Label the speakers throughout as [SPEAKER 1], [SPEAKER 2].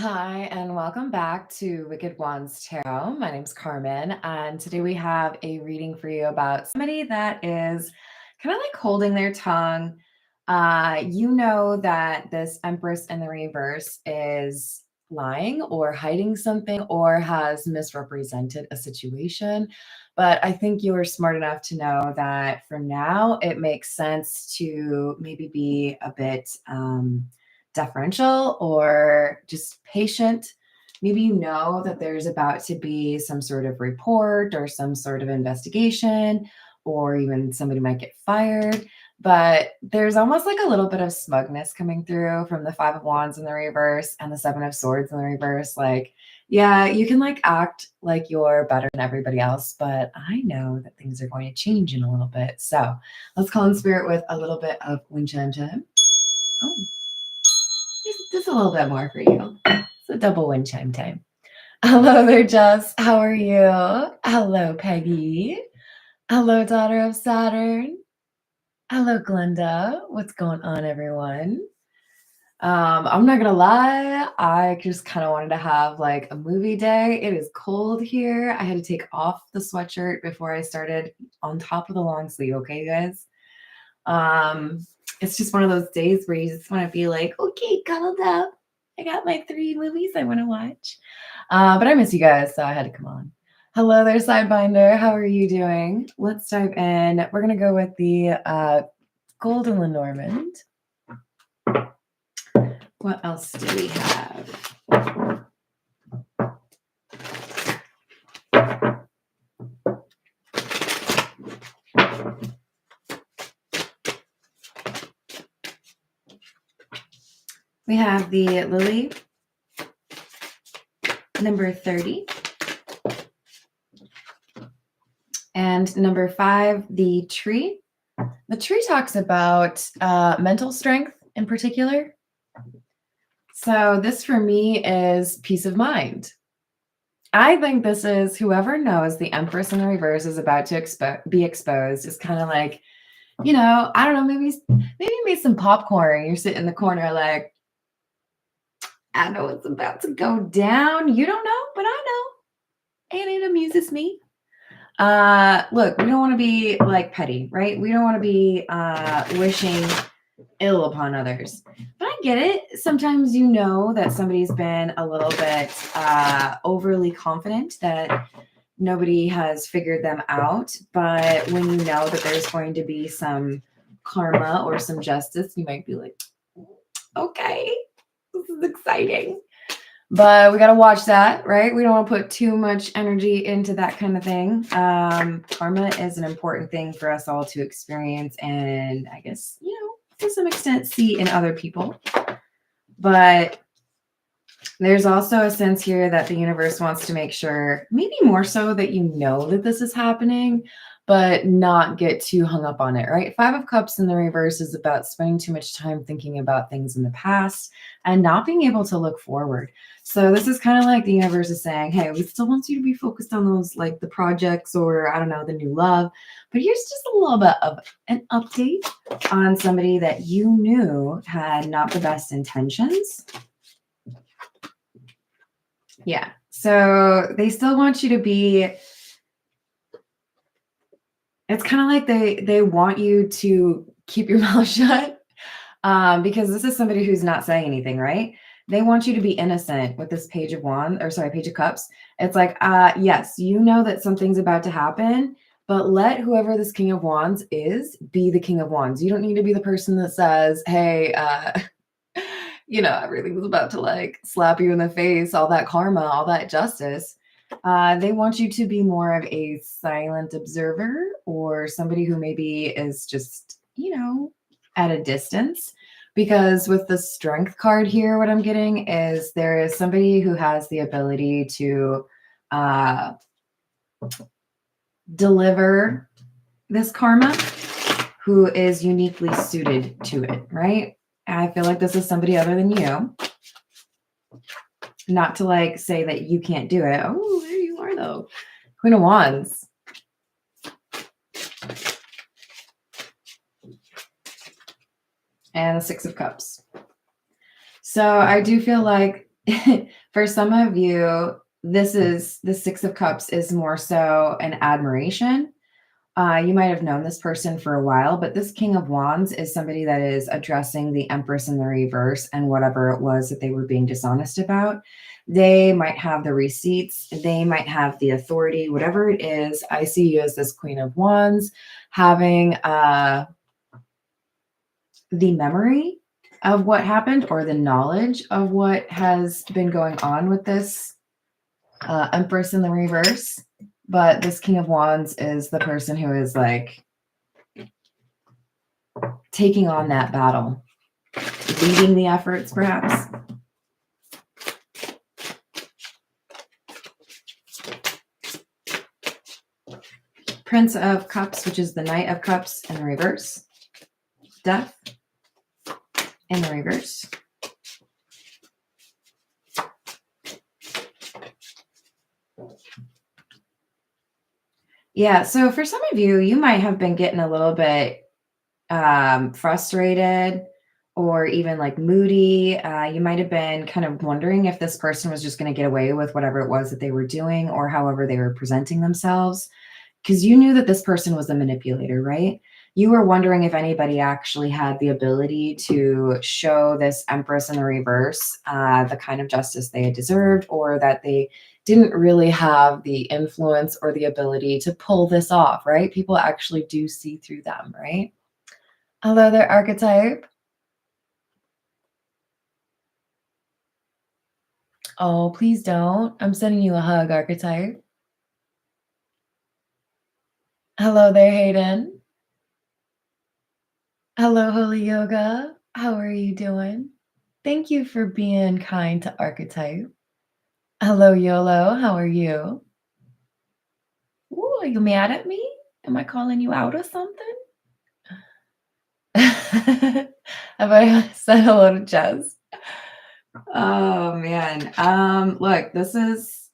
[SPEAKER 1] Hi, and welcome back to Wicked Wands Tarot. My name's Carmen, and today we have a reading for you about somebody that is kind of like holding their tongue. You know that this Empress in the reverse is lying or hiding something or has misrepresented a situation. But I think you are smart enough to know that for now, it makes sense to maybe be a bit deferential or just patient. Maybe you know that there's about to be some sort of report or some sort of investigation, or even somebody might get fired. But there's almost like a little bit of smugness coming through from the Five of Wands in the reverse and the Seven of Swords in the reverse. Like, yeah, you can like act like you're better than everybody else, but I know that things are going to change in a little bit. So let's call in spirit with a little bit of wind chime chime. Oh, just a little bit more for you. It's a double wind chime time. Hello there, Jess. How are you? Hello, Peggy. Hello, daughter of Saturn. Hello, Glenda. What's going on, everyone? I'm not gonna lie, I just kind of wanted to have like a movie day. It is cold here. I had to take off the sweatshirt before I started on top of the long sleeve, okay, guys? It's just one of those days where you just want to be like, okay, cuddled up. I got my 3 movies I want to watch. But I miss you guys, so I had to come on. Hello there, Sidebinder. How are you doing? Let's dive in. We're going to go with the Golden Lenormand. What else do we have? We have the Lily, number 30. And number 5, the Tree. The Tree talks about mental strength in particular. So this for me is peace of mind. I think this is whoever knows the Empress in the reverse is about to be exposed is kind of like, you know, I don't know, maybe make some popcorn. You're sitting in the corner like, I know it's about to go down. You don't know, but I know. And it amuses me. Look, we don't want to be like petty, right? We don't want to be wishing ill upon others. But I get it. Sometimes you know that somebody's been a little bit overly confident that nobody has figured them out. But when you know that there's going to be some karma or some justice, you might be like, okay, this is exciting. But we got to watch that, right? We don't want to put too much energy into that kind of thing. Karma is an important thing for us all to experience and I guess, you know, to some extent see in other people. But there's also a sense here that the universe wants to make sure, maybe more so that you know that this is happening, but not get too hung up on it, right? 5 of Cups in the reverse is about spending too much time thinking about things in the past and not being able to look forward. So this is kind of like the universe is saying, hey, we still want you to be focused on those, like the projects or I don't know, the new love. But here's just a little bit of an update on somebody that you knew had not the best intentions. Yeah. So they still want you to be, it's kind of like they want you to keep your mouth shut because this is somebody who's not saying anything, right? They want you to be innocent with this Page of Wands, or sorry, Page of Cups. It's like, yes, you know that something's about to happen, but let whoever this King of Wands is be the King of Wands. You don't need to be the person that says, hey, you know, everything was about to like slap you in the face, all that karma, all that justice. They want you to be more of a silent observer or somebody who maybe is just, you know, at a distance. Because with the Strength card here, what I'm getting is there is somebody who has the ability to deliver this karma who is uniquely suited to it, right? I feel like this is somebody other than you. Not to like say that you can't do it. Oh, there you are though. Queen of Wands. And the 6 of Cups. So I do feel like For some of you, this is the Six of Cups is more so an admiration. You might have known this person for a while, but this King of Wands is somebody that is addressing the Empress in the reverse and whatever it was that they were being dishonest about. They might have the receipts, they might have the authority, whatever it is. I see you as this Queen of Wands having the memory of what happened or the knowledge of what has been going on with this Empress in the reverse. But this King of Wands is the person who is like taking on that battle, leading the efforts, perhaps. Prince of Cups, which is the Knight of Cups in the reverse. Death in the reverse. Yeah, so for some of you, you might have been getting a little bit frustrated or even like moody. You might have been kind of wondering if this person was just going to get away with whatever it was that they were doing or however they were presenting themselves, because you knew that this person was a manipulator, right? You were wondering if anybody actually had the ability to show this Empress in the reverse the kind of justice they had deserved, or that they didn't really have the influence or the ability to pull this off, right? People actually do see through them, right? Hello there, archetype. Oh, please don't. I'm sending you a hug, archetype. Hello there, Hayden. Hello, Holy Yoga. How are you doing? Thank you for being kind to archetype. Hello, YOLO. How are you? Ooh, are you mad at me? Am I calling you out or something? Have I said hello to Jess? Oh man. Look, this is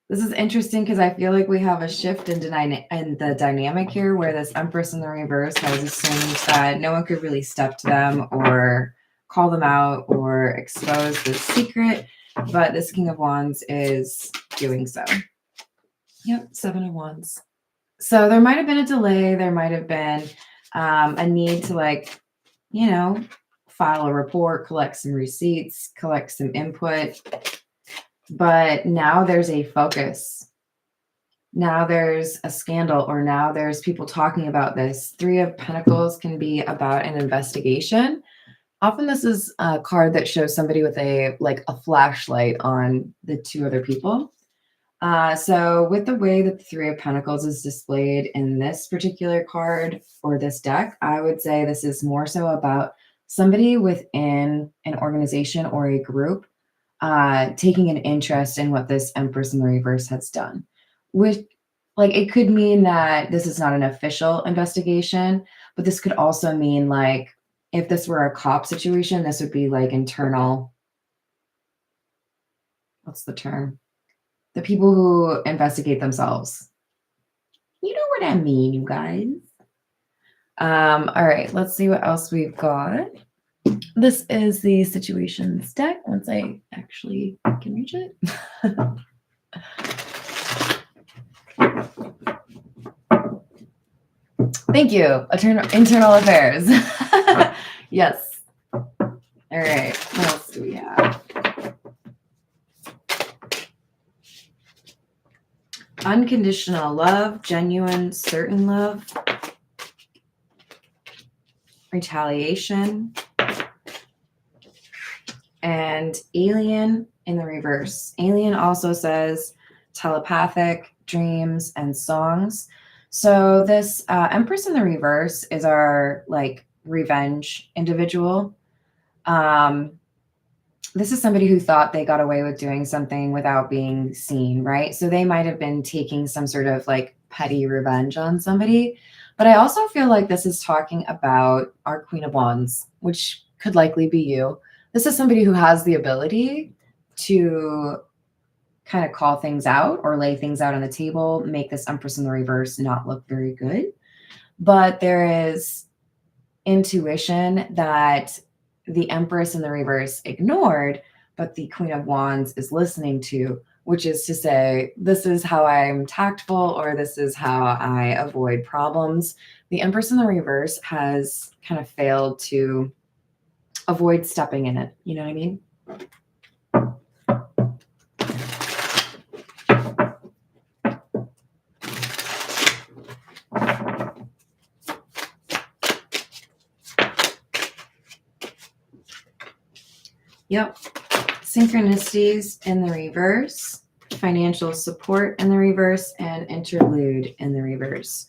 [SPEAKER 1] interesting because I feel like we have a shift in the dynamic here, where this Empress in the reverse has assumed that no one could really step to them or call them out or expose the secret, but this King of Wands is doing so. Yep, Seven of Wands. So there might have been a delay. There might have been a need to, like, you know, file a report, collect some receipts, collect some input. But now there's a focus. Now there's a scandal, or now there's people talking about this. Three of Pentacles can be about an investigation. Often this is a card that shows somebody with a flashlight on the two other people. So with the way that the Three of Pentacles is displayed in this particular card or this deck, I would say this is more so about somebody within an organization or a group taking an interest in what this Empress in the reverse has done. Which, like, it could mean that this is not an official investigation, but this could also mean, like, if this were a cop situation, this would be like internal. What's the term? The people who investigate themselves. You know what I mean, you guys. All right, let's see what else we've got. This is the situations deck, once I actually can reach it. Thank you. Internal affairs. Yes. All right, what else do we have? Unconditional love, genuine, certain love, retaliation, and alien in the reverse. Alien also says telepathic, dreams, and songs. So this Empress in the reverse is our like revenge individual. This is somebody who thought they got away with doing something without being seen, right? So they might have been taking some sort of like petty revenge on somebody. But I also feel like this is talking about our Queen of Wands, which could likely be you. This is somebody who has the ability to kind of call things out or lay things out on the table, make this Empress in the reverse not look very good. But there is intuition that the Empress in the reverse ignored, but the Queen of Wands is listening to, which is to say, this is how I'm tactful, or this is how I avoid problems. The Empress in the reverse has kind of failed to avoid stepping in it. You know what I mean? Yep. Synchronicities in the reverse, financial support in the reverse, and interlude in the reverse.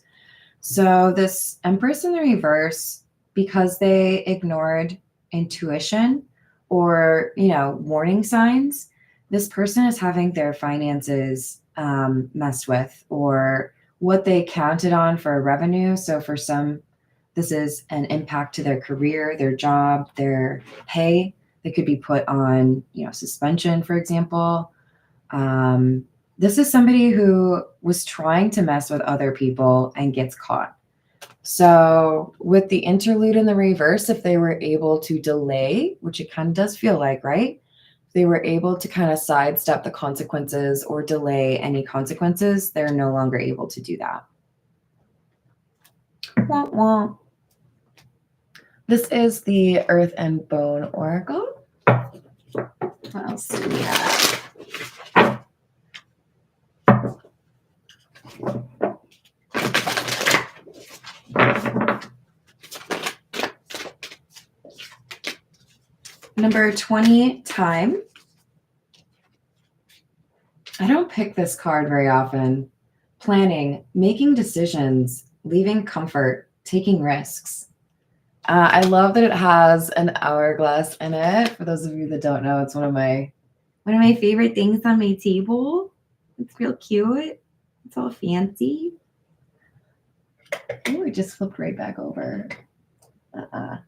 [SPEAKER 1] So this Empress in the reverse, because they ignored intuition or, warning signs, this person is having their finances messed with, or what they counted on for revenue. So for some, this is an impact to their career, their job, their pay. They could be put on, suspension, for example. This is somebody who was trying to mess with other people and gets caught. So with the interlude in the reverse, if they were able to delay, which it kind of does feel like, right? They were able to kind of sidestep the consequences or delay any consequences. They're no longer able to do that. Wah, wah. This is the Earth and Bone Oracle. What else do we have? Number 20, time. I don't pick this card very often. Planning, making decisions, leaving comfort, taking risks. I love that it has an hourglass in it. For those of you that don't know, it's one of my favorite things on my table. It's real cute. It's all fancy. Oh, it just flipped right back over. There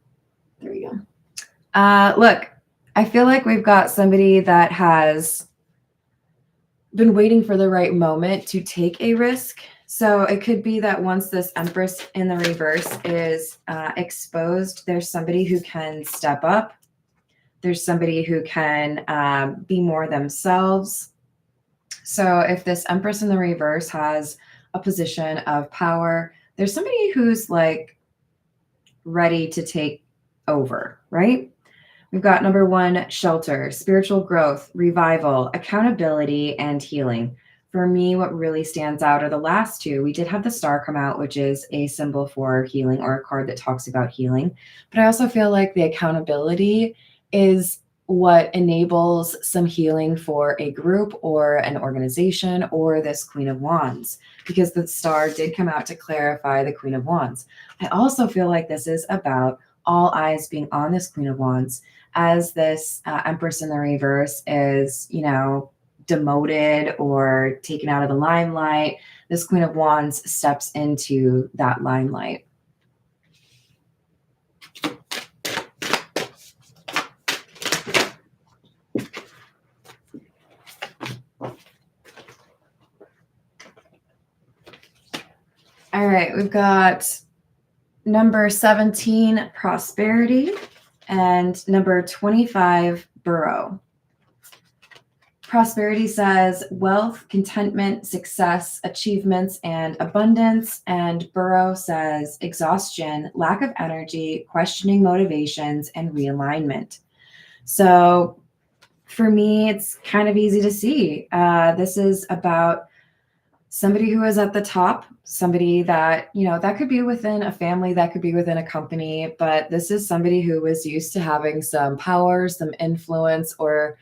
[SPEAKER 1] we go. Look, I feel like we've got somebody that has been waiting for the right moment to take a risk. So it could be that once this Empress in the reverse is exposed, there's somebody who can step up. There's somebody who can be more themselves. So if this Empress in the reverse has a position of power, there's somebody who's like ready to take over, right? We've got number 1, shelter, spiritual growth, revival, accountability, and healing. For me, what really stands out are the last two. We did have the star come out, which is a symbol for healing, or a card that talks about healing. But I also feel like the accountability is what enables some healing for a group or an organization or this Queen of Wands, because the star did come out to clarify the Queen of Wands. I also feel like this is about all eyes being on this Queen of Wands, as this Empress in the reverse is, demoted or taken out of the limelight. This Queen of Wands steps into that limelight. All right, we've got number 17, prosperity, and number 25, Pharaoh. Prosperity says wealth, contentment, success, achievements, and abundance. And Pharaoh says exhaustion, lack of energy, questioning motivations, and realignment. So for me, it's kind of easy to see. This is about somebody who is at the top, somebody that, that could be within a family, that could be within a company, but this is somebody who was used to having some power, some influence, or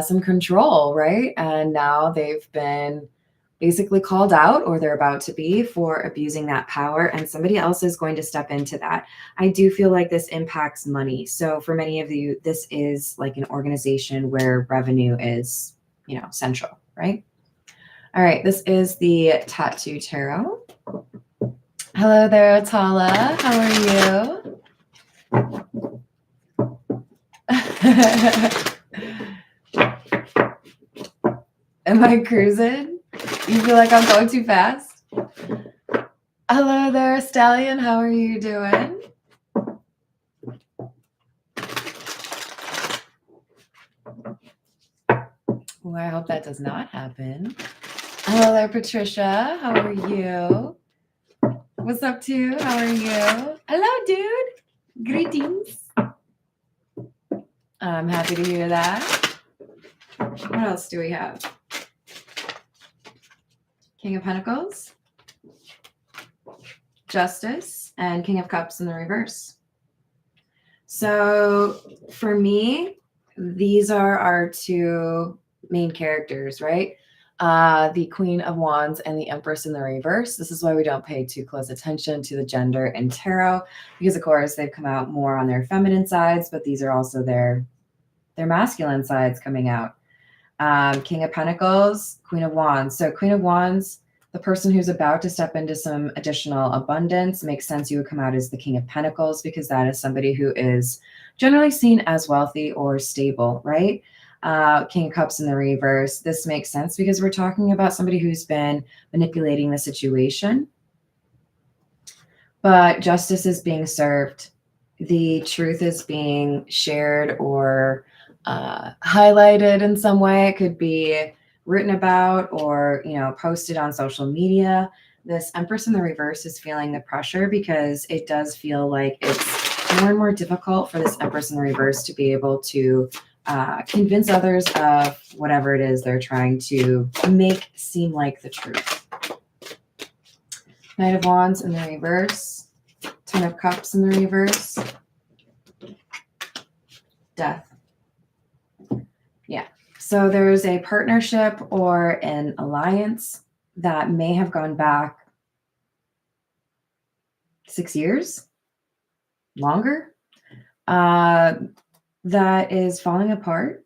[SPEAKER 1] some control, right? And now they've been basically called out, or they're about to be, for abusing that power, and somebody else is going to step into that. I do feel like this impacts money. So for many of you, this is like an organization where revenue is, central, right? All right, this is the Tattoo Tarot. Hello there, Atala. How are you? Am I cruising? You feel like I'm going too fast? Hello there, Stallion. How are you doing? Well, I hope that does not happen. Hello there, Patricia. How are you? What's up, too? How are you? Hello, dude. Greetings. I'm happy to hear that. What else do we have? King of Pentacles, Justice, and King of Cups in the reverse. So for me, these are our two main characters, right? The Queen of Wands and the Empress in the reverse. This is why we don't pay too close attention to the gender in tarot, because of course they've come out more on their feminine sides, but these are also their masculine sides coming out. King of Pentacles, Queen of Wands. So Queen of Wands, the person who's about to step into some additional abundance, makes sense you would come out as the King of Pentacles, because that is somebody who is generally seen as wealthy or stable, right? King of Cups in the reverse. This makes sense because we're talking about somebody who's been manipulating the situation. But justice is being served. The truth is being shared or highlighted in some way. It could be written about or, posted on social media. This Empress in the reverse is feeling the pressure because it does feel like it's more and more difficult for this Empress in the reverse to be able to convince others of whatever it is they're trying to make seem like the truth. Knight of Wands in the reverse. Ten of Cups in the reverse. Death. Yeah. So there's a partnership or an alliance that may have gone back 6 years, longer, that is falling apart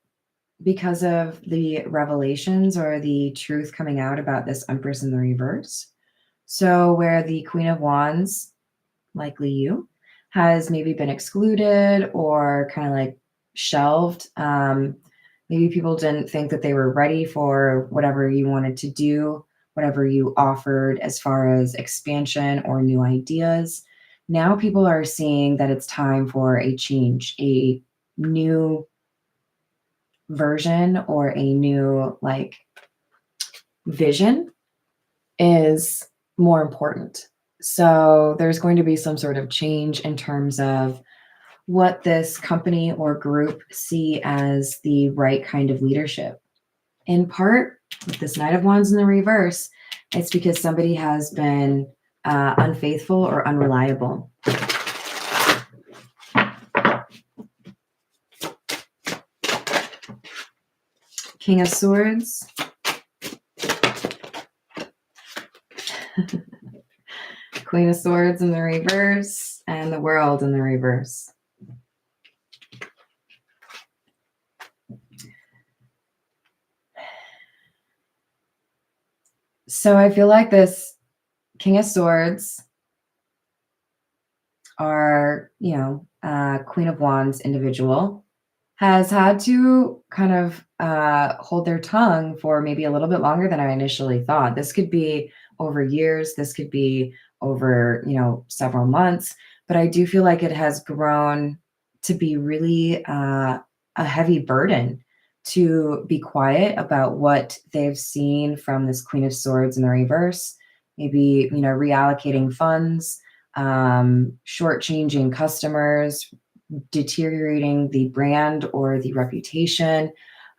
[SPEAKER 1] because of the revelations or the truth coming out about this Empress in the reverse. So where the Queen of Wands, likely you, has maybe been excluded or kind of like shelved. Maybe people didn't think that they were ready for whatever you wanted to do, whatever you offered as far as expansion or new ideas. Now people are seeing that it's time for a change, a new version or a new vision is more important. So there's going to be some sort of change in terms of what this company or group see as the right kind of leadership. In part, with this Knight of Wands in the reverse, it's because somebody has been unfaithful or unreliable. King of Swords. Queen of Swords in the reverse, and the World in the reverse. So I feel like this King of Swords or, Queen of Wands individual has had to kind of hold their tongue for maybe a little bit longer than I initially thought. This could be over years. This could be over, several months. But I do feel like it has grown to be really a heavy burden to be quiet about what they've seen from this Queen of Swords in the reverse. Maybe, reallocating funds, shortchanging customers, deteriorating the brand or the reputation,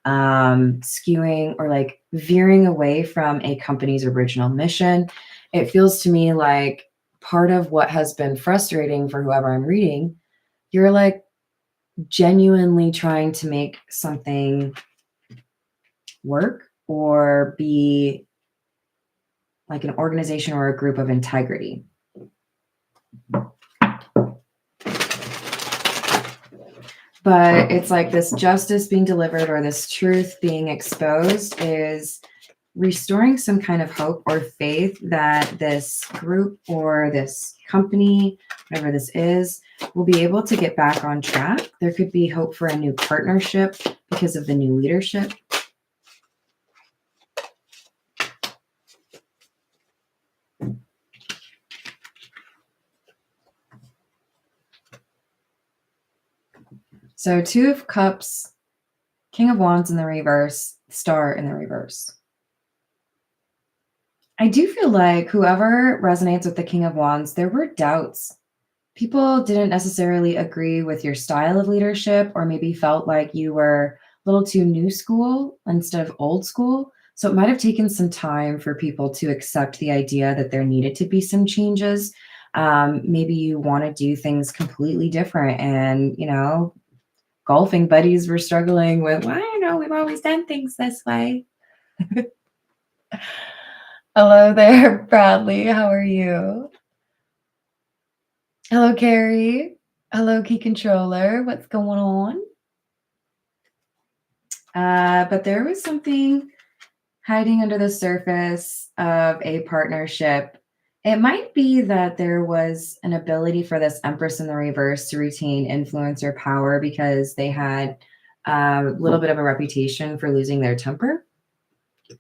[SPEAKER 1] skewing or veering away from a company's original mission. It feels to me like part of what has been frustrating for whoever I'm reading, you're genuinely trying to make something work or be like an organization or a group of integrity. But it's like this justice being delivered or this truth being exposed is restoring some kind of hope or faith that this group or this company, whatever this is, will be able to get back on track. There could be hope for a new partnership because of the new leadership. So Two of Cups, King of Wands in the reverse. Star in the reverse. I do feel like whoever resonates with the King of Wands, there were doubts. People didn't necessarily agree with your style of leadership, or maybe felt like you were a little too new school instead of old school. So it might have taken some time for people to accept the idea that there needed to be some changes. Maybe you want to do things completely different, and golfing buddies were struggling with, well, I don't know, we've always done things this way. Hello there, Bradley. How are you? Hello, Carrie. Hello, Key Controller. What's going on? But there was something hiding under the surface of a partnership. It might be that there was an ability for this Empress in the reverse to retain influence or power because they had a little bit of a reputation for losing their temper.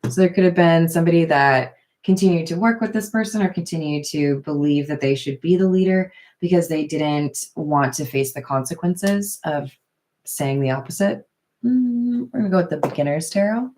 [SPEAKER 1] So there could have been somebody that continued to work with this person or continued to believe that they should be the leader because they didn't want to face the consequences of saying the opposite. We're going to go with the beginner's tarot.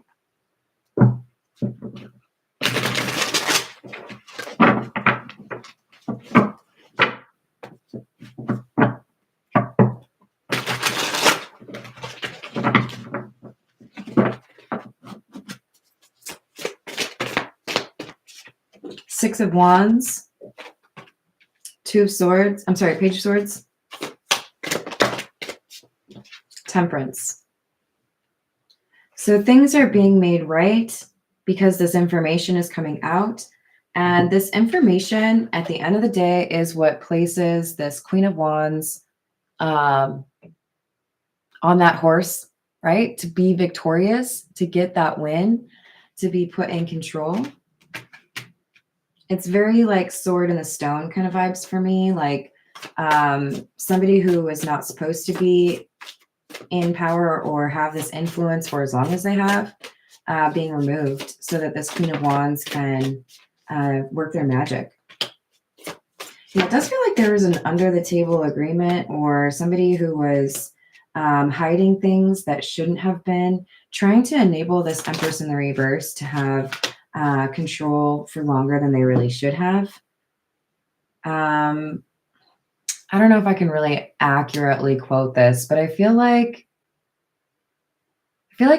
[SPEAKER 1] Six of Wands, Two of Swords, I'm sorry, Page of Swords, Temperance. So things are being made right because this information is coming out. And this information at the end of the day is what places this Queen of Wands on that horse, right? To be victorious, to get that win, to be put in control. It's very like sword in the stone kind of vibes for me. Like somebody who is not supposed to be in power or have this influence for as long as they have being removed so that this Queen of Wands can work their magic. Yeah, it does feel like there was an under the table agreement or somebody who was hiding things that shouldn't have been, trying to enable this Empress in the reverse to have control for longer than they really should have. I don't know if I can really accurately quote this, but I feel like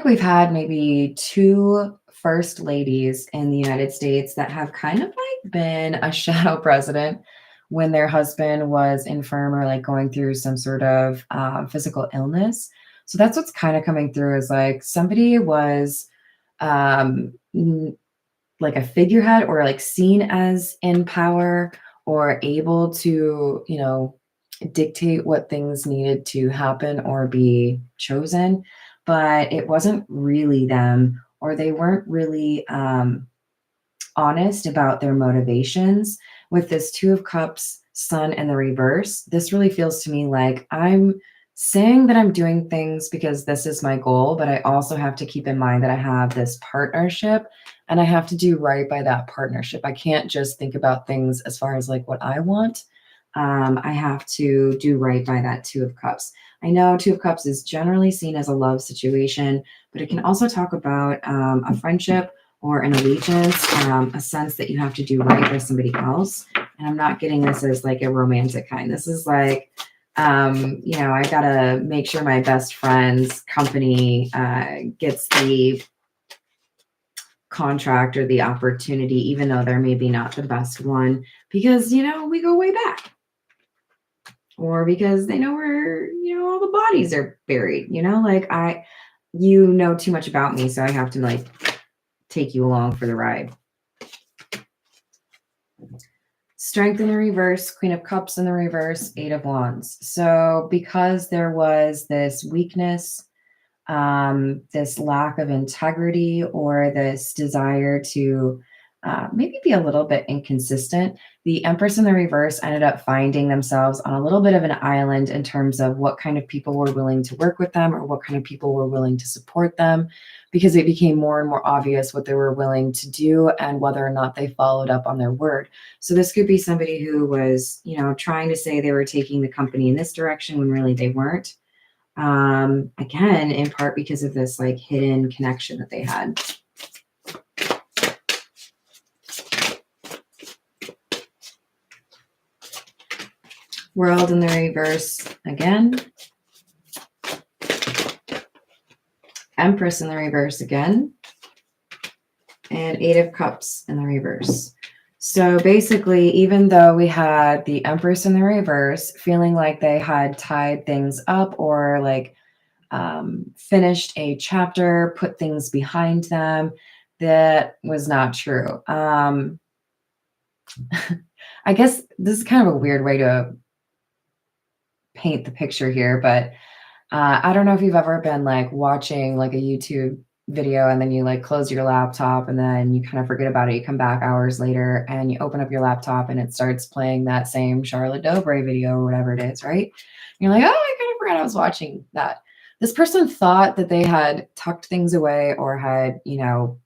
[SPEAKER 1] we've had maybe two first ladies in the United States that have kind of like been a shadow president when their husband was infirm or like going through some sort of physical illness. So that's what's kind of coming through, is like somebody was like a figurehead or like seen as in power or able to, dictate what things needed to happen or be chosen, but it wasn't really them, or they weren't really honest about their motivations. With this Two of Cups, Sun in the reverse, this really feels to me like I'm saying that I'm doing things because this is my goal, but I also have to keep in mind that I have this partnership and I have to do right by that partnership. I can't just think about things as far as like what I want. I have to do right by that Two of Cups. I know Two of Cups is generally seen as a love situation, but it can also talk about a friendship or an allegiance, a sense that you have to do right by somebody else. And I'm not getting this as like a romantic kind. This is like, I gotta make sure my best friend's company gets the contract or the opportunity, even though they're maybe not the best one, because, we go way back. Or because they know where, all the bodies are buried, like you know too much about me, so I have to like take you along for the ride. Strength in the reverse, Queen of Cups in the reverse, Eight of Wands. So because there was this weakness, this lack of integrity, or this desire to maybe be a little bit inconsistent, the Empress in the reverse ended up finding themselves on a little bit of an island in terms of what kind of people were willing to work with them or what kind of people were willing to support them, because it became more and more obvious what they were willing to do and whether or not they followed up on their word. So this could be somebody who was, trying to say they were taking the company in this direction when really they weren't. Again, in part because of this like hidden connection that they had. World in the reverse again. Empress in the reverse again. And Eight of Cups in the reverse. So basically, even though we had the Empress in the reverse feeling like they had tied things up or like finished a chapter, put things behind them, that was not true. I guess this is kind of a weird way to paint the picture here, but I don't know if you've ever been like watching like a YouTube video and then you like close your laptop and then you kind of forget about it. You come back hours later and you open up your laptop and it starts playing that same Charlotte Dobre video or whatever it is, right? And you're like, oh, I kind of forgot I was watching that. This person thought that they had tucked things away or had, you know,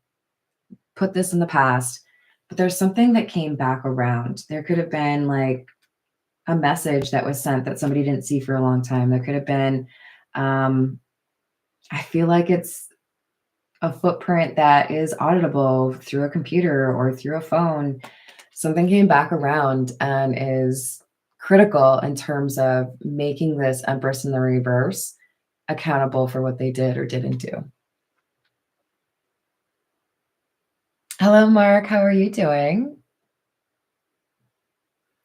[SPEAKER 1] put this in the past, but there's something that came back around. There could have been like a message that was sent that somebody didn't see for a long time. There could have been, I feel like it's a footprint that is auditable through a computer or through a phone. Something came back around and is critical in terms of making this Empress in the reverse accountable for what they did or didn't do. Hello, Mark. How are you doing?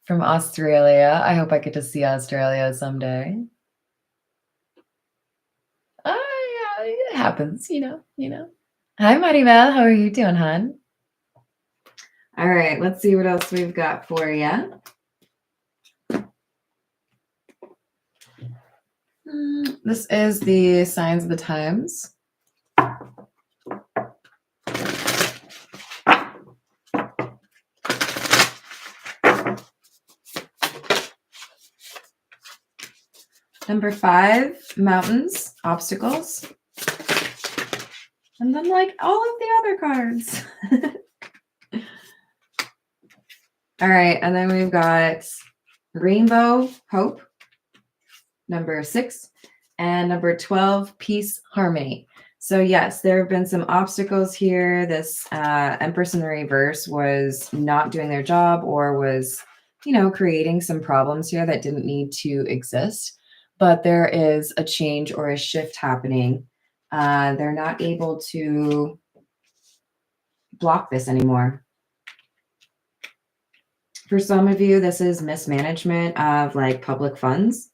[SPEAKER 1] From Australia. I hope I get to see Australia someday. Yeah, it happens, you know. Hi, Maribel. How are you doing, hon? All right, let's see what else we've got for you. This is the signs of the times. Number 5, mountains, obstacles. And then like all of the other cards. All right, and then we've got rainbow, hope. Number 6 and number 12, peace, harmony. So yes, there have been some obstacles here. This Empress in the reverse was not doing their job or was, you know, creating some problems here that didn't need to exist. But there is a change or a shift happening. They're not able to block this anymore. For some of you, this is mismanagement of like public funds,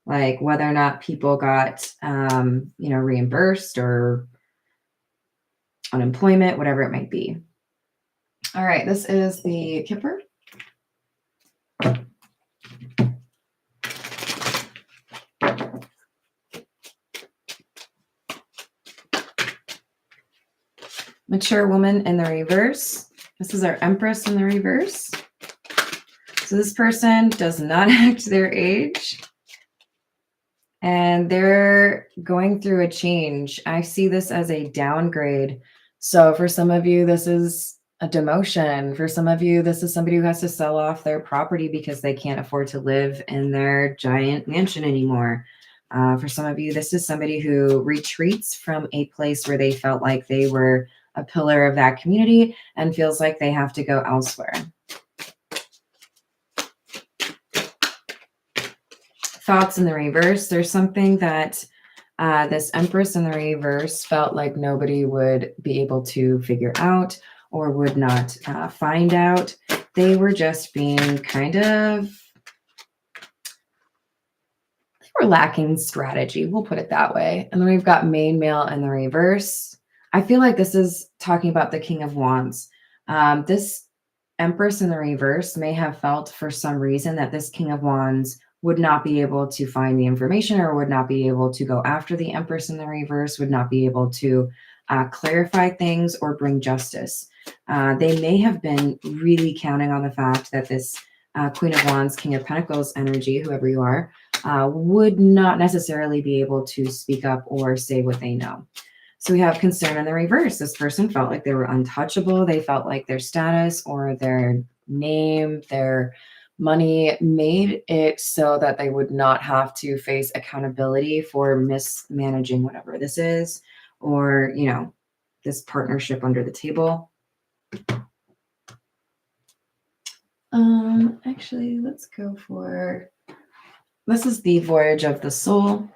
[SPEAKER 1] like whether or not people got, you know, reimbursed or unemployment, whatever it might be. All right, this is the Kipper. Mature woman in the reverse. This is our Empress in the reverse. So this person does not act their age. And they're going through a change. I see this as a downgrade. So for some of you, this is a demotion. For some of you, this is somebody who has to sell off their property because they can't afford to live in their giant mansion anymore. For some of you, this is somebody who retreats from a place where they felt like they were a pillar of that community and feels like they have to go elsewhere. Thoughts in the reverse. There's something that this Empress in the reverse felt like nobody would be able to figure out or would not find out. They were just being kind of, they were lacking strategy. We'll put it that way. And then we've got main male in the reverse. I feel like this is talking about the King of Wands. This Empress in the reverse may have felt for some reason that this King of Wands would not be able to find the information or would not be able to go after the Empress in the reverse, would not be able to clarify things or bring justice. They may have been really counting on the fact that this Queen of Wands, King of Pentacles energy, whoever you are, would not necessarily be able to speak up or say what they know. So we have concern in the reverse. This person felt like they were untouchable. They felt like their status or their name, their Money made it so that they would not have to face accountability for mismanaging whatever this is, or, this partnership under the table. Actually, let's go for, this is the Voyage of the Soul.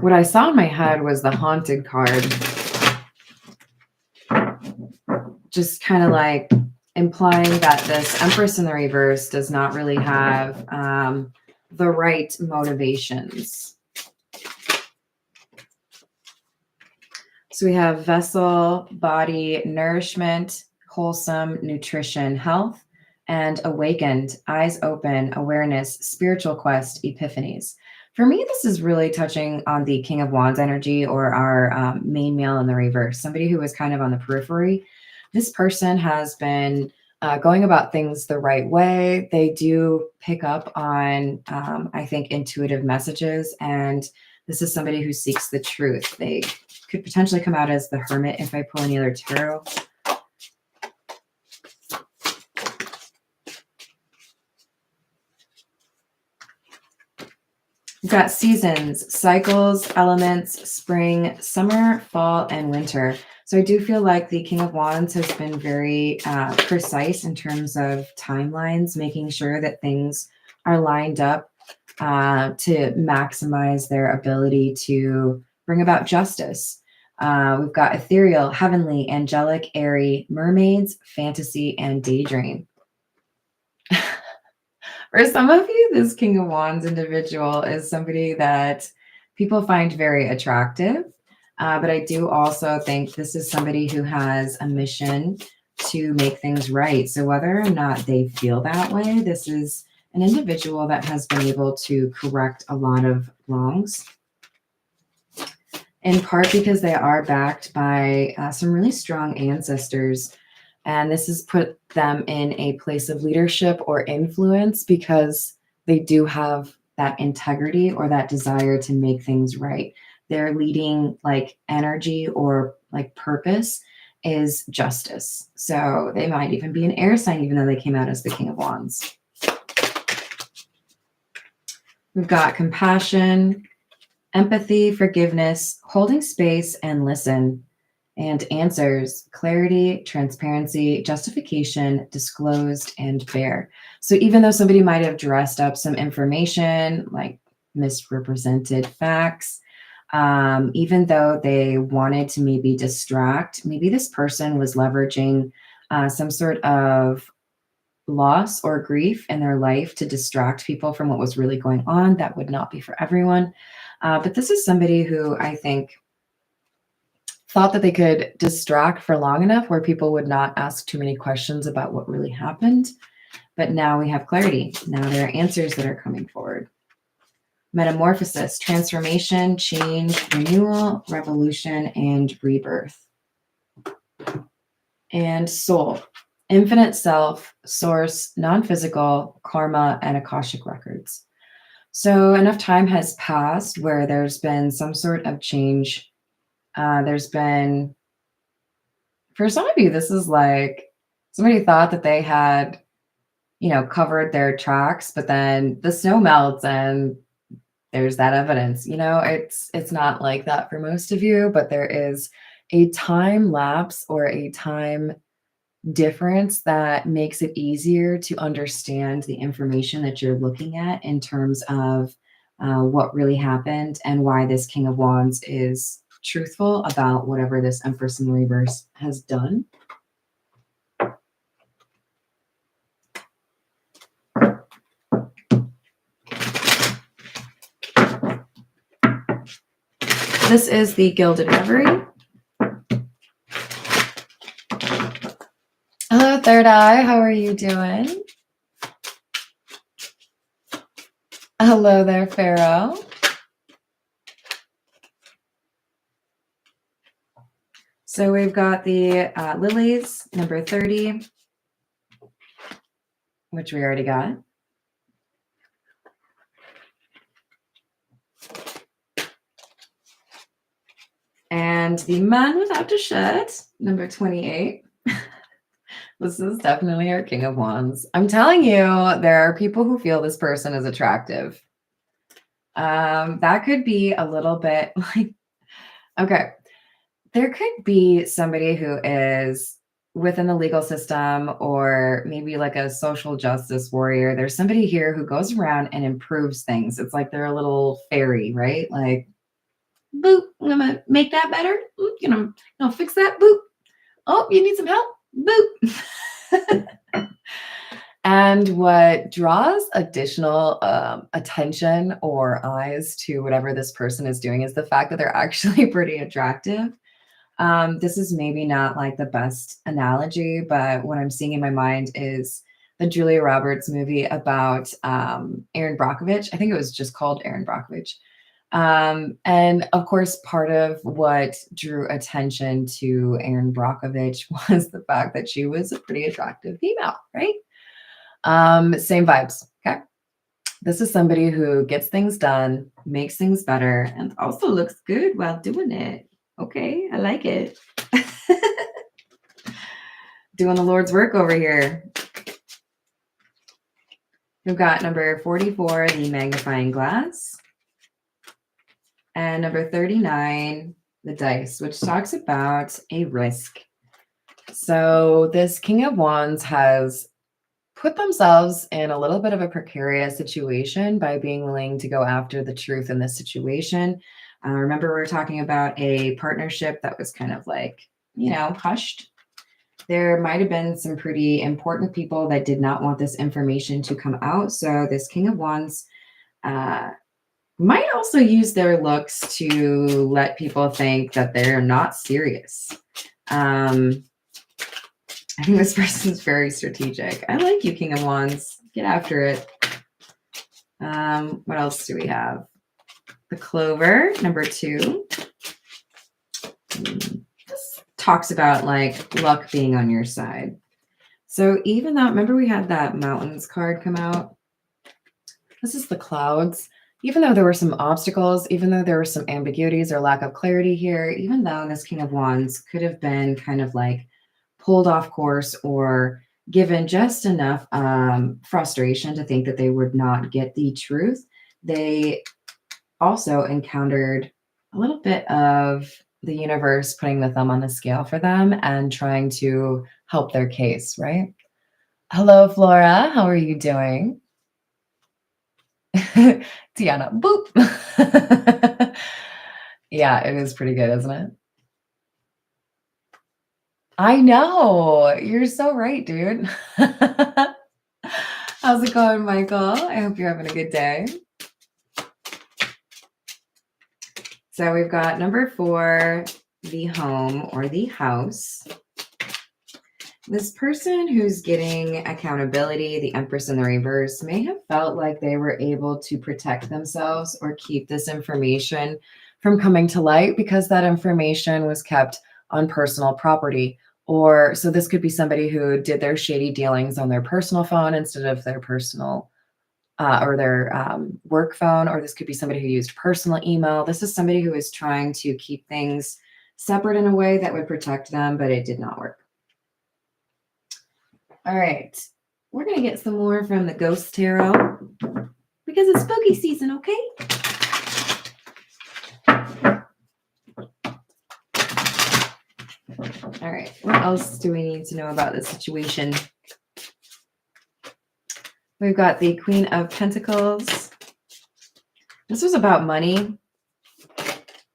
[SPEAKER 1] What I saw in my head was the Haunted card. Just kind of like implying that this Empress in the reverse does not really have the right motivations. So we have vessel, body, nourishment, wholesome, nutrition, health, and awakened, eyes open, awareness, spiritual quest, epiphanies. For me, this is really touching on the King of Wands energy, or our main male in the reverse, somebody who was kind of on the periphery. This person has been going about things the right way. They do pick up on, I think, intuitive messages, and this is somebody who seeks the truth. They could potentially come out as the Hermit if I pull any other tarot. We've got seasons, cycles, elements, spring, summer, fall, and winter. So I do feel like the King of Wands has been very precise in terms of timelines, making sure that things are lined up to maximize their ability to bring about justice. We've got ethereal, heavenly, angelic, airy, mermaids, fantasy, and daydream. For some of you, this King of Wands individual is somebody that people find very attractive. But I do also think this is somebody who has a mission to make things right. So whether or not they feel that way, this is an individual that has been able to correct a lot of wrongs, in part because they are backed by some really strong ancestors. And this has put them in a place of leadership or influence because they do have that integrity or that desire to make things right. Their leading like energy or like purpose is justice. So they might even be an air sign, even though they came out as the King of Wands. We've got compassion, empathy, forgiveness, holding space, and listen. And answers, clarity, transparency, justification, disclosed, and fair. So even though somebody might have dressed up some information, like misrepresented facts, even though they wanted to maybe distract, maybe this person was leveraging some sort of loss or grief in their life to distract people from what was really going on. That would not be for everyone. But this is somebody who I think thought that they could distract for long enough where people would not ask too many questions about what really happened. But now we have clarity. Now there are answers that are coming forward. Metamorphosis, transformation, change, renewal, revolution, and rebirth. And soul, infinite self, source, non-physical, karma, and Akashic records. So enough time has passed where there's been some sort of change. There's been, for some of you, this is like somebody thought that they had, covered their tracks, but then the snow melts and there's that evidence. It's not like that for most of you, but there is a time lapse or a time difference that makes it easier to understand the information that you're looking at in terms of what really happened and why this King of Wands is truthful about whatever this Empress in the reverse has done. This is the Gilded Ry. Hello, Third Eye. How are you doing? Hello there, Pharaoh. So we've got the lilies, number 30, which we already got. And the man without a shirt, number 28. This is definitely our King of Wands. I'm telling you, there are people who feel this person is attractive. That could be a little bit like, okay, there could be somebody who is within the legal system or maybe like a social justice warrior. There's somebody here who goes around and improves things. It's like they're a little fairy, right? Like, boop, I'm gonna make that better. Oop, fix that. Boop. Oh, you need some help? Boop. And what draws additional attention or eyes to whatever this person is doing is the fact that they're actually pretty attractive. This is maybe not like the best analogy, but what I'm seeing in my mind is the Julia Roberts movie about Erin Brockovich. I think it was just called Erin Brockovich. And of course, part of what drew attention to Erin Brockovich was the fact that she was a pretty attractive female, right? Same vibes. Okay. This is somebody who gets things done, makes things better, and also looks good while doing it. Okay, I like it. Doing the Lord's work over here. We've got number 44, the magnifying glass. And number 39, the dice, which talks about a risk. So this King of Wands has put themselves in a little bit of a precarious situation by being willing to go after the truth in this situation. Remember, we were talking about a partnership that was kind of like, hushed. There might have been some pretty important people that did not want this information to come out. So this King of Wands might also use their looks to let people think that they're not serious. I think this person's very strategic. I like you, King of Wands. Get after it. What else do we have? The Clover, number 2. This talks about like luck being on your side. So even though, remember we had that Mountains card come out? This is the Clouds. Even though there were some obstacles, even though there were some ambiguities or lack of clarity here, even though this King of Wands could have been kind of like pulled off course or given just enough frustration to think that they would not get the truth, they also encountered a little bit of the universe putting the thumb on the scale for them and trying to help their case, right? Hello, Flora. How are you doing? Tiana, boop. Yeah, it is pretty good, isn't it? I know. You're so right, dude. How's it going, Michael? I hope you're having a good day. So we've got number 4, the home or the house. This person who's getting accountability, the Empress in the reverse, may have felt like they were able to protect themselves or keep this information from coming to light because that information was kept on personal property. Or so this could be somebody who did their shady dealings on their personal phone instead of their personal or their work phone, or this could be somebody who used personal email. This is somebody who is trying to keep things separate in a way that would protect them, but it did not work. All right, we're going to get some more from the Ghost Tarot because it's spooky season, okay? All right, what else do we need to know about this situation? We've got the Queen of Pentacles. This was about money.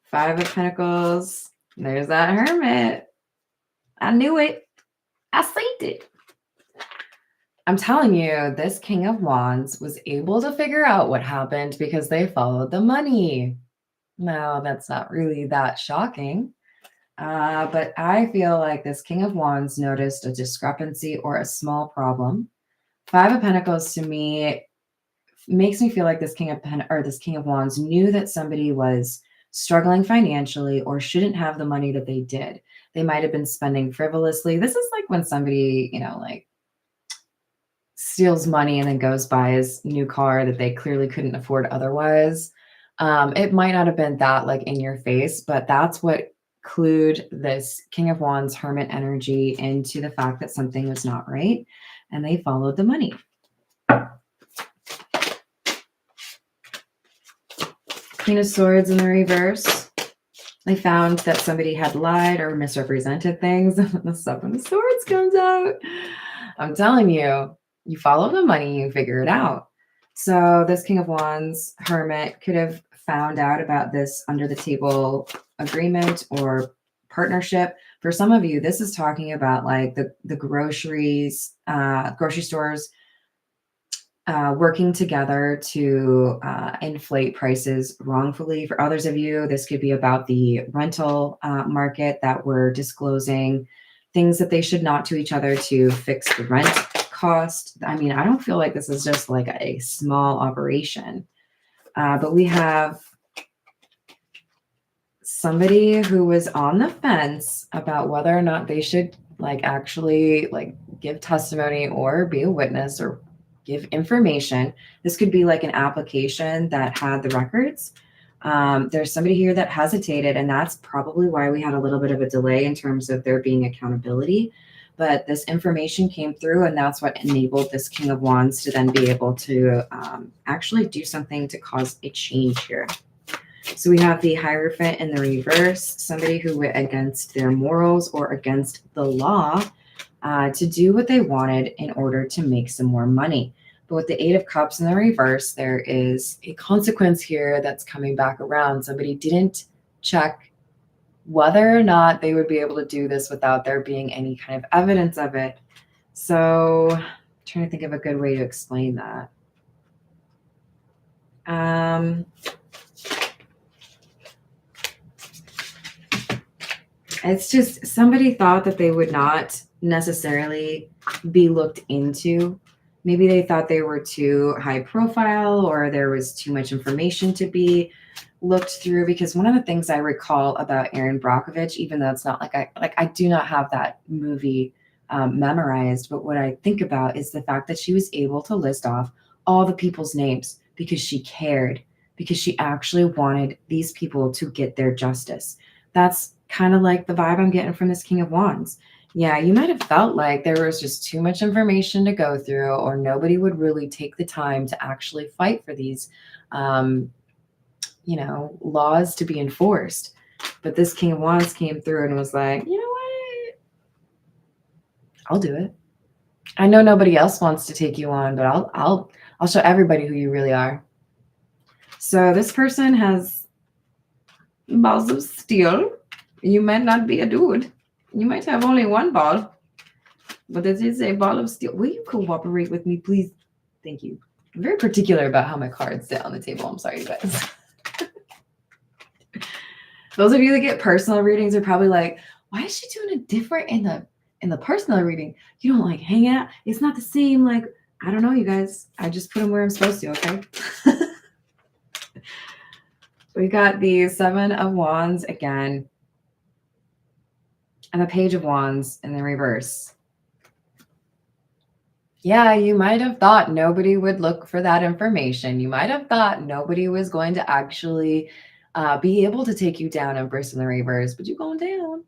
[SPEAKER 1] 5 of Pentacles. There's that Hermit. I knew it. I seen it. I'm telling you, this King of Wands was able to figure out what happened because they followed the money. Now, that's not really that shocking. But I feel like this King of Wands noticed a discrepancy or a small problem. 5 of Pentacles to me makes me feel like this King of Wands knew that somebody was struggling financially or shouldn't have the money that they did. They might have been spending frivolously. This is like when somebody, like steals money and then goes buys a new car that they clearly couldn't afford otherwise. It might not have been that like in your face, but that's what clued this King of Wands Hermit energy into the fact that something was not right, and they followed the money. Queen of Swords in the reverse. They found that somebody had lied or misrepresented things. The Seven of Swords comes out. I'm telling you, you follow the money, you figure it out. So this King of Wands Hermit could have found out about this under the table agreement or partnership. For some of you, this is talking about like the groceries, grocery stores working together to inflate prices wrongfully. For others of you, this could be about the rental market that we're disclosing things that they should not to each other to fix the rent cost. I mean, I don't feel like this is just like a small operation, but we have somebody who was on the fence about whether or not they should like actually like give testimony or be a witness or give information. This could be like an application that had the records. There's somebody here that hesitated, and that's probably why we had a little bit of a delay in terms of there being accountability. But this information came through, and that's what enabled this King of Wands to then be able to actually do something to cause a change here. So we have the Hierophant in the reverse, somebody who went against their morals or against the law to do what they wanted in order to make some more money. But with the Eight of Cups in the reverse, there is a consequence here that's coming back around. Somebody didn't check whether or not they would be able to do this without there being any kind of evidence of it. So I'm trying to think of a good way to explain that. It's just somebody thought that they would not necessarily be looked into. Maybe they thought they were too high profile or there was too much information to be looked through. Because one of the things I recall about Erin Brockovich, even though it's not like I do not have that movie memorized, but what I think about is the fact that she was able to list off all the people's names because she cared, because she actually wanted these people to get their justice. That's kind of like the vibe I'm getting from this King of Wands. Yeah, you might have felt like there was just too much information to go through, or nobody would really take the time to actually fight for these, laws to be enforced. But this King of Wands came through and was like, you know what? I'll do it. I know nobody else wants to take you on, but I'll show everybody who you really are. So this person has balls of steel. You might not be a dude. You might have only one ball, but it is a ball of steel. Will you cooperate with me, please? Thank you. I'm very particular about how my cards sit on the table. I'm sorry, you guys. Those of you that get personal readings are probably like, why is she doing it different in the personal reading? You don't like hang out. It's not the same. Like, I don't know, you guys. I just put them where I'm supposed to, okay? We got the Seven of Wands again. And the Page of Wands in the reverse. Yeah, you might have thought nobody would look for that information. You might have thought nobody was going to actually be able to take you down, Empress in the reverse, but you're going down.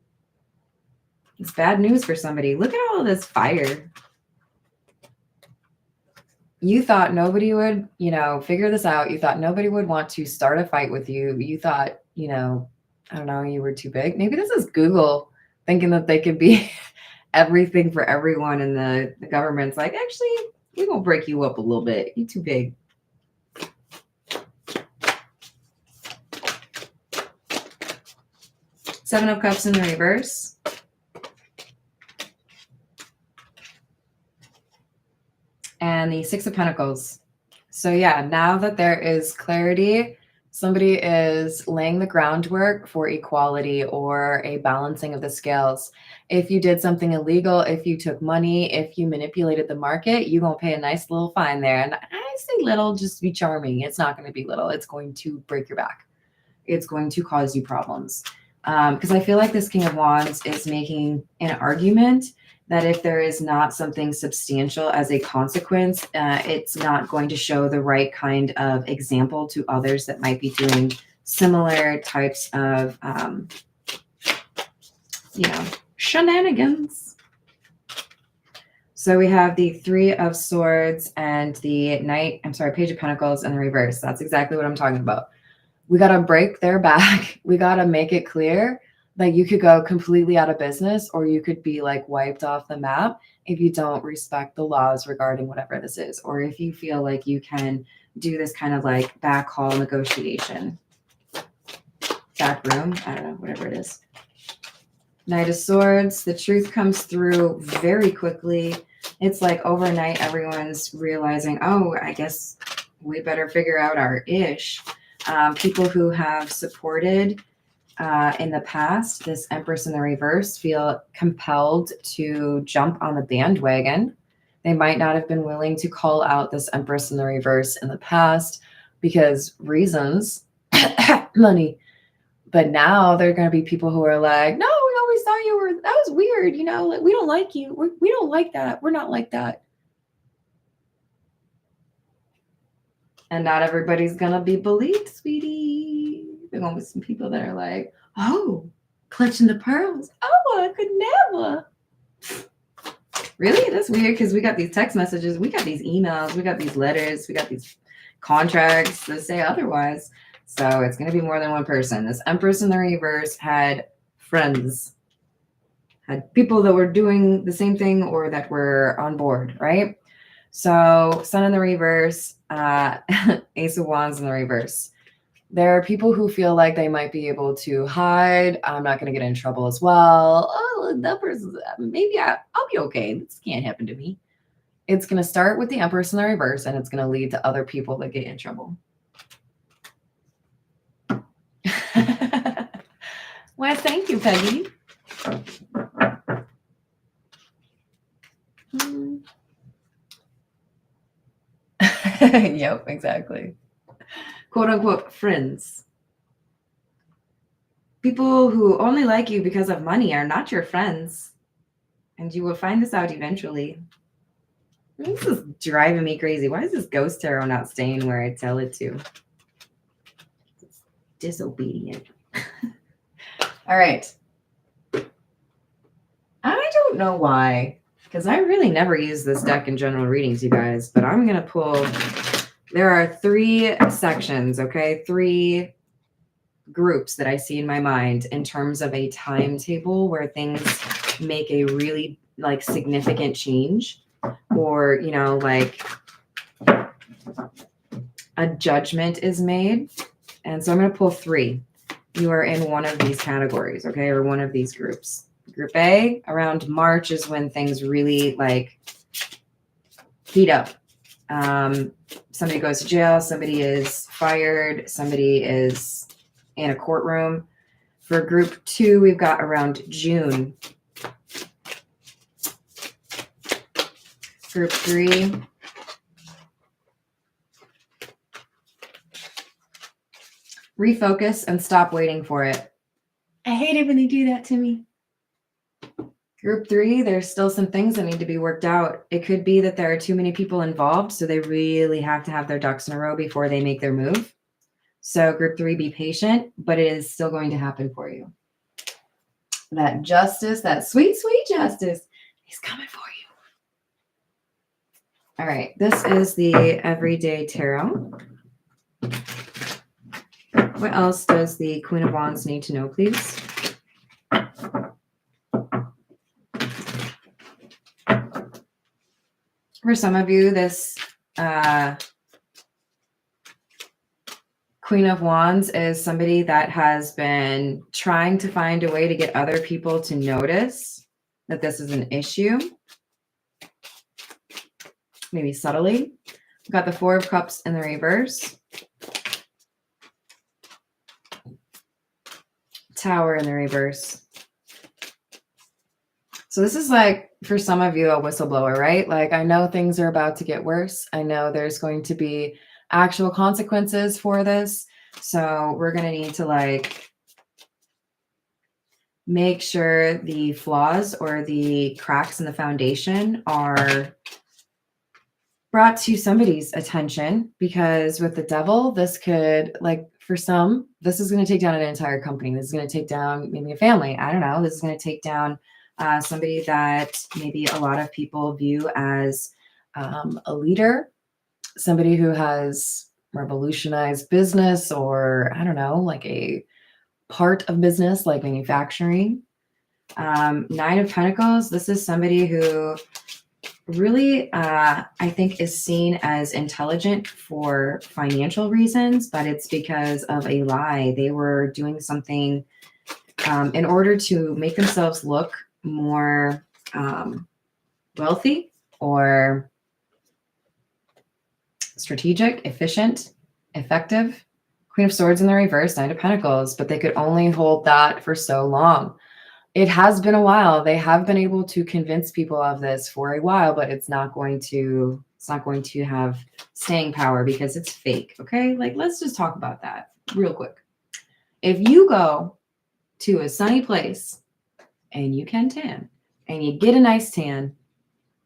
[SPEAKER 1] It's bad news for somebody. Look at all this fire. You thought nobody would, figure this out. You thought nobody would want to start a fight with you. You thought, I don't know, you were too big. Maybe this is Google thinking that they could be everything for everyone, and the government's like, actually, we're going to break you up a little bit. You're too big. Seven of Cups in the reverse. And the Six of Pentacles. So yeah, now that there is clarity, somebody is laying the groundwork for equality or a balancing of the scales. If you did something illegal, if you took money, if you manipulated the market, you're going to pay a nice little fine there. And I say little just to be charming. It's not going to be little. It's going to break your back. It's going to cause you problems. Because I feel like this King of Wands is making an argument that if there is not something substantial as a consequence, it's not going to show the right kind of example to others that might be doing similar types of shenanigans. So we have the Three of Swords and the Page of Pentacles in the reverse. That's exactly what I'm talking about. We got to break their back. We got to make it clear that you could go completely out of business, or you could be like wiped off the map if you don't respect the laws regarding whatever this is, or if you feel like you can do this kind of like back hall negotiation. Back room, I don't know, whatever it is. Knight of Swords, the truth comes through very quickly. It's like overnight, everyone's realizing, oh, I guess we better figure out our ish. People who have supported in the past, this Empress in the reverse, feel compelled to jump on the bandwagon. They might not have been willing to call out this Empress in the reverse in the past because reasons, money. But now there are going to be people who are like, no, we always thought you were, that was weird. You know, like, we don't like you. We don't like that. We're not like that. And not everybody's going to be believed, sweetie. There are going to be some people that are like, oh, clutching the pearls. Oh, I could never. Really? That's weird because we got these text messages. We got these emails. We got these letters. We got these contracts that say otherwise. So it's going to be more than one person. This Empress in the reverse had friends, had people that were doing the same thing or that were on board, right? So Sun in the reverse, Ace of Wands in the reverse. There are people who feel like they might be able to hide. I'm not going to get in trouble as well. Oh, that person, maybe I'll be okay. This can't happen to me. It's going to start with the Empress in the reverse, and it's going to lead to other people that get in trouble. Well, thank you, Peggy. Yep, exactly. Quote unquote friends. People who only like you because of money are not your friends. And you will find this out eventually. This is driving me crazy. Why is this ghost tarot not staying where I tell it to? It's disobedient. All right. I don't know why, because I really never use this deck in general readings, you guys, but I'm going to pull. There are 3 sections, okay? 3 groups that I see in my mind in terms of a timetable where things make a really like significant change, or, you know, like a judgment is made. And so I'm going to pull 3. You are in one of these categories, okay? Or one of these groups. Group A, around March is when things really like heat up. Somebody goes to jail, somebody is fired, somebody is in a courtroom. For group 2, we've got around June. Group 3, refocus and stop waiting for it. I hate it when they do that to me. Group 3, there's still some things that need to be worked out. It could be that there are too many people involved, so they really have to have their ducks in a row before they make their move. So group 3, be patient, but it is still going to happen for you. That justice, that sweet, sweet justice is coming for you. All right, this is the Everyday Tarot. What else does the Queen of Wands need to know, please? For some of you, this Queen of Wands is somebody that has been trying to find a way to get other people to notice that this is an issue. Maybe subtly. We've got the 4 of Cups in the reverse. Tower in the reverse. So this is like, for some of you, a whistleblower, right? Like, I know things are about to get worse. I know there's going to be actual consequences for this. So we're going to need to like make sure the flaws or the cracks in the foundation are brought to somebody's attention, because with the devil, this could, like, For some, this is going to take down an entire company. This is going to take down maybe a family. I don't know. This is going to take down somebody that maybe a lot of people view as a leader, somebody who has revolutionized business, or I don't know, like a part of business like manufacturing. Nine of Pentacles, this is somebody who really, I think, is seen as intelligent for financial reasons, but it's because of a lie. They were doing something in order to make themselves look more wealthy or strategic, efficient, effective. Queen of Swords in the reverse, Nine of Pentacles, but they could only hold that for so long. It has been a while. They have been able to convince people of this for a while, but it's not going to have staying power because it's fake. Okay. Like, let's just talk about that real quick. If you go to a sunny place and you can tan and you get a nice tan,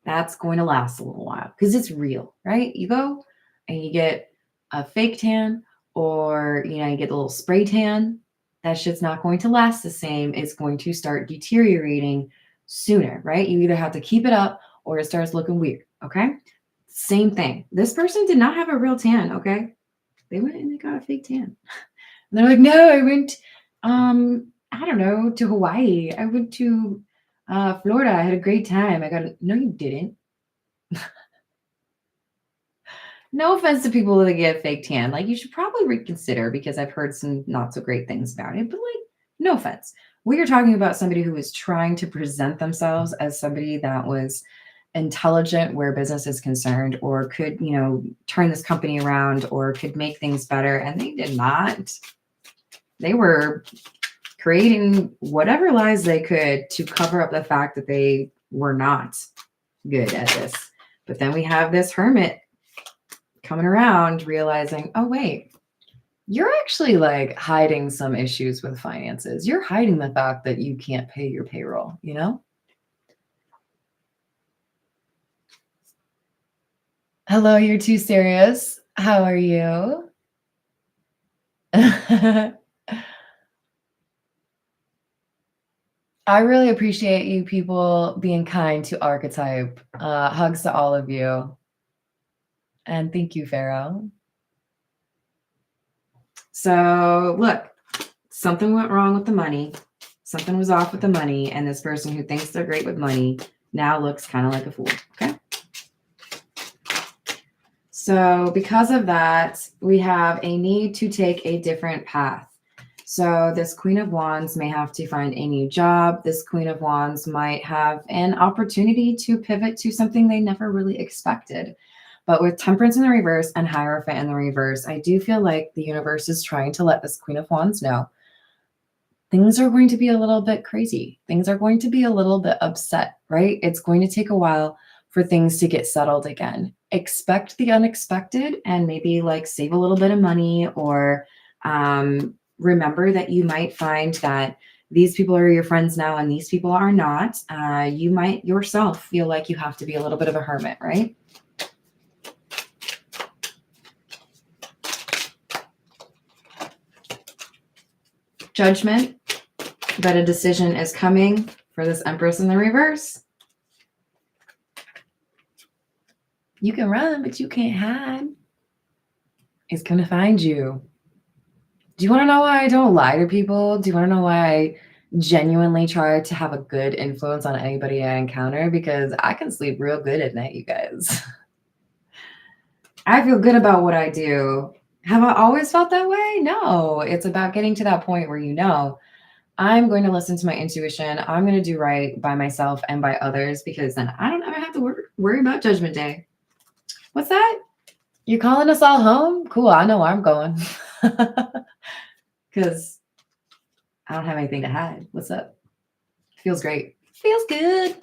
[SPEAKER 1] that's going to last a little while because it's real, right? You go and you get a fake tan, or, you know, you get a little spray tan. That shit's not going to last the same. It's going to start deteriorating sooner, right? You either have to keep it up or it starts looking weird, okay? Same thing. This person did not have a real tan, okay? They went and they got a fake tan. And they're like, no, I went, I don't know, to Hawaii. I went to Florida. I had a great time. No, you didn't. No offense to people that get fake tan. Like, you should probably reconsider, because I've heard some not so great things about it. But like, no offense. We are talking about somebody who was trying to present themselves as somebody that was intelligent where business is concerned, or could, you know, turn this company around, or could make things better. And they did not. They were creating whatever lies they could to cover up the fact that they were not good at this. But then we have this hermit coming around, realizing, oh, wait, you're actually like hiding some issues with finances. You're hiding the fact that you can't pay your payroll, you know? Hello, you're too serious. How are you? I really appreciate you people being kind to archetype. Hugs to all of you. And thank you, Pharaoh. So look, something went wrong with the money. Something was off with the money. And this person who thinks they're great with money now looks kind of like a fool. Okay. So because of that, we have a need to take a different path. So this Queen of Wands may have to find a new job. This Queen of Wands might have an opportunity to pivot to something they never really expected. But with Temperance in the reverse and Hierophant in the reverse, I do feel like the universe is trying to let this Queen of Wands know things are going to be a little bit crazy. Things are going to be a little bit upset, right? It's going to take a while for things to get settled again. Expect the unexpected, and maybe like save a little bit of money, or remember that you might find that these people are your friends now and these people are not. You might yourself feel like you have to be a little bit of a hermit, right? Judgment, that a decision is coming for this Empress in the reverse. You can run, but you can't hide. It's going to find you. Do you want to know why I don't lie to people? Do you want to know why I genuinely try to have a good influence on anybody I encounter? Because I can sleep real good at night, you guys. I feel good about what I do. Have I always felt that way? No. It's about getting to that point where, you know, I'm going to listen to my intuition. I'm going to do right by myself and by others, because then I don't ever have to worry about Judgment Day. What's that? You're calling us all home? Cool. I know where I'm going. Because I don't have anything to hide. What's up? Feels great. Feels good.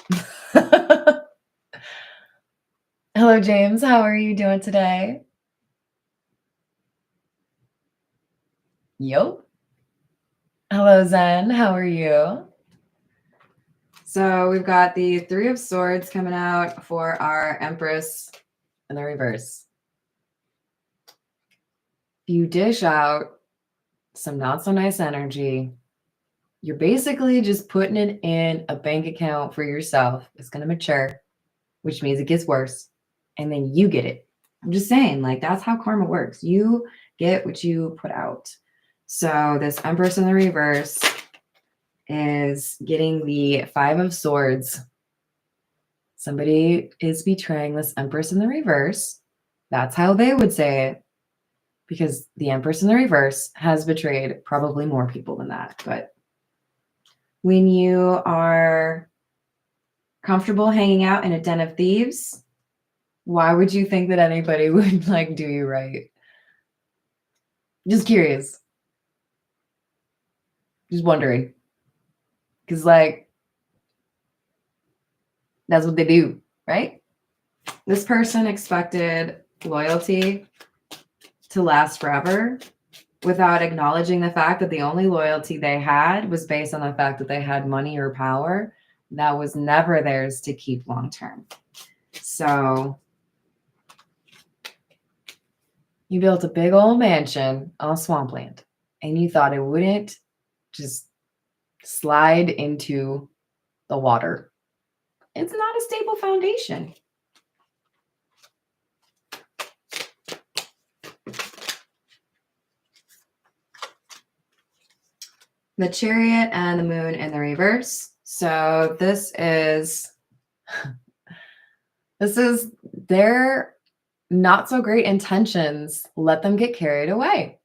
[SPEAKER 1] Hello, James. How are you doing today? Yo. Hello, Zen. How are you? So we've got the Three of Swords coming out for our Empress in the reverse. You dish out some not so nice energy. You're basically just putting it in a bank account for yourself. It's going to mature, which means it gets worse. And then you get it. I'm just saying, like, that's how karma works. You get what you put out. So this Empress in the reverse is getting the Five of Swords. Somebody is betraying this Empress in the reverse. That's how they would say it. Because the Empress in the reverse has betrayed probably more people than that. But when you are comfortable hanging out in a den of thieves, why would you think that anybody would like do you right? Just curious. Just wondering. Because like, that's what they do, right? This person expected loyalty to last forever without acknowledging the fact that the only loyalty they had was based on the fact that they had money or power. That was never theirs to keep long term. So you built a big old mansion on swampland and you thought it wouldn't just slide into the water. It's not a stable foundation. The Chariot and the Moon in the reverse. So this is their not so great intentions. Let them get carried away.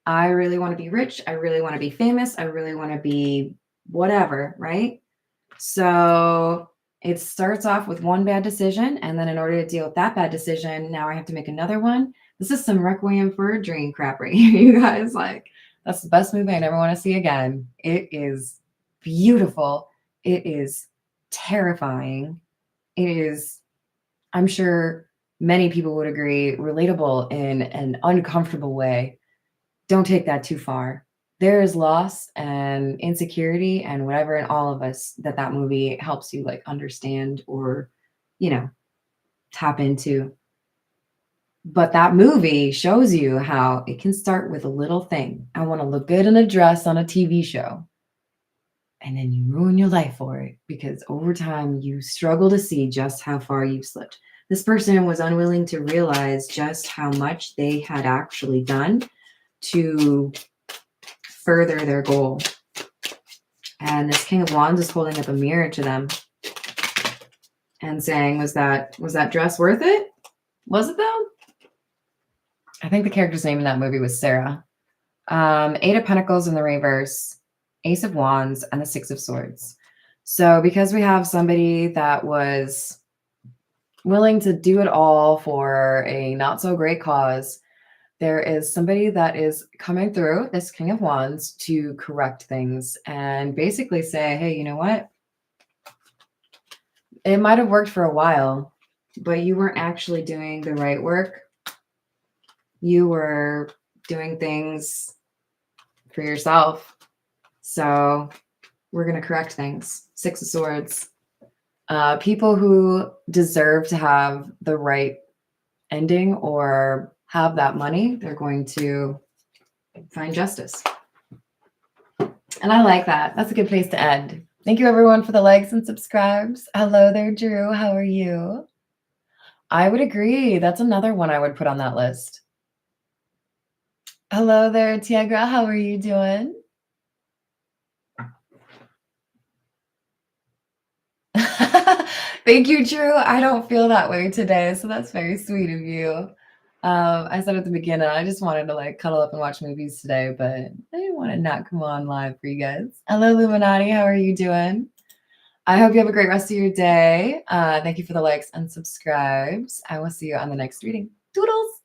[SPEAKER 1] I really want to be rich. I really want to be famous. I really want to be whatever, right? So it starts off with one bad decision. And then in order to deal with that bad decision, now I have to make another one. This is some Requiem for a Dream crap right here, you guys. Like, that's the best movie I never want to see again. It is beautiful. It is terrifying. It is, I'm sure many people would agree, relatable in an uncomfortable way. Don't take that too far. There is loss and insecurity and whatever in all of us that movie helps you like understand or, you know, tap into. But that movie shows you how it can start with a little thing. I want to look good in a dress on a TV show. And then you ruin your life for it because over time you struggle to see just how far you've slipped. This person was unwilling to realize just how much they had actually done to further their goal. And this King of Wands is holding up a mirror to them and saying, was that dress worth it? Was it though? I think the character's name in that movie was Sarah. Eight of Pentacles in the reverse, Ace of Wands, and the Six of Swords. So because we have somebody that was willing to do it all for a not so great cause, there is somebody that is coming through, this King of Wands, to correct things and basically say, hey, you know what? It might have worked for a while, but you weren't actually doing the right work. You were doing things for yourself. So we're going to correct things. Six of Swords. People who deserve to have the right ending or have that money, they're going to find justice. And I like that. That's a good place to end. Thank you everyone for the likes and subscribes. Hello there, Drew. How are you? I would agree. That's another one I would put on that list. Hello there, Tiagra. How are you doing? Thank you, Drew. I don't feel that way today, so that's very sweet of you. I said at the beginning, I just wanted to like cuddle up and watch movies today, but I didn't want to not come on live for you guys. Hello, Illuminati. How are you doing? I hope you have a great rest of your day. Thank you for the likes and subscribes. I will see you on the next reading. Doodles!